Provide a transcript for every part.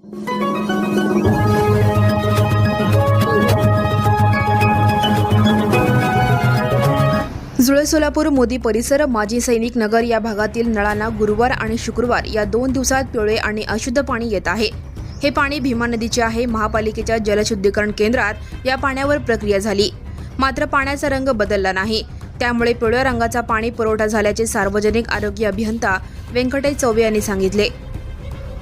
जुळे सोलापूर मोदी परिसर माजी सैनिक नगर या भागातील नळांना गुरुवार आणि शुक्रवार या 2 दिवसात पिवळे आणि अशुद्ध पाणी येत आहे। हे पाणी भीमा नदीचे आहे। महापालिकेच्या जलशुद्धीकरण केंद्रात या पाण्यावर प्रक्रिया झाली, मात्र पाण्याचा रंग बदलला नाही। त्यामुळे पिवळ्या रंगाचा पाणी पुरवठा झाल्याचे सार्वजनिक आरोग्य अभियंता व्यंकटेश चौबे यांनी सांगितले।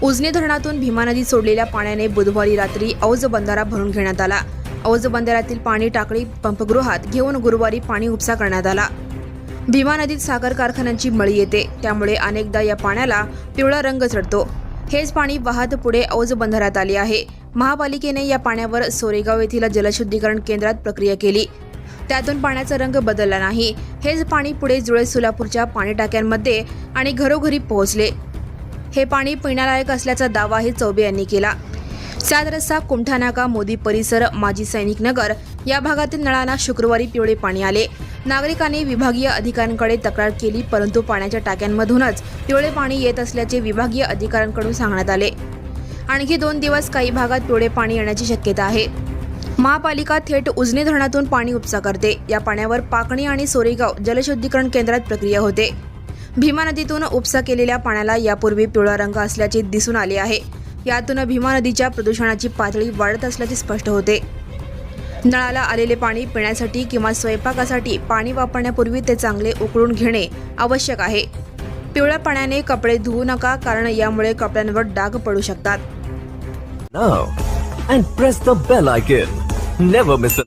उजनी धरणातून भीमा नदीत सोडलेल्या पाण्याने बुधवारी रात्री औज बंधारा भरून घेण्यात आला। औज बंधाऱ्यातील पाणी टाकळी पंपगृहात घेऊन गुरुवारी पाणी उपसा करण्यात आला। भीमा नदीत साखर कारखान्यांची मळी येते, त्यामुळे अनेकदा या पाण्याला पिवळा रंग चढतो। हेच पाणी वाहत पुढे औज बंधाऱ्यात आले आहे। महापालिकेने या पाण्यावर सोरेगाव येथील जलशुद्धीकरण केंद्रात प्रक्रिया केली, त्यातून पाण्याचा रंग बदलला नाही। हेच पाणी पुढे जुळे सोलापूरच्या पाणी टाक्यांमध्ये आणि घरोघरी पोहोचले। हे पाणी पिण्यालायक असल्याचा दावाही चौबे यांनी केला। सात रस्ता कुमठा नाका मोदी परिसर माजी सैनिक नगर या भागातील नळांना शुक्रवारी पिवळे पाणी आले। नागरिकांनी विभागीय अधिकाऱ्यांकडे तक्रार केली, परंतु पाण्याच्या टाक्यांमधूनच पिवळे पाणी येत असल्याचे विभागीय अधिकाऱ्यांकडून सांगण्यात आले। आणखी 2 दिवस काही भागात पिवळे पाणी येण्याची शक्यता आहे। महापालिका थेट उजनी धरणातून पाणी उपसा करते। या पाण्यावर पाकणी आणि सोरेगाव जलशुद्धीकरण केंद्रात प्रक्रिया होते। भीमा नदीतून उपसा केलेल्या पाण्याला यापूर्वी पिवळा रंग असल्याचे दिसून आले आहे। यातून भीमा नदीच्या प्रदूषणाची पातळी वाढत असल्याचे स्पष्ट होते। नळाला आलेले पाणी पिण्यासाठी किंवा स्वयंपाकासाठी पाणी वापरण्यापूर्वी ते चांगले उकळून घेणे आवश्यक आहे। पिवळ्या पाण्याने कपडे धुवू नका, कारण यामुळे कपड्यांवर डाग पडू शकतात। Now and press the bell icon. Never miss a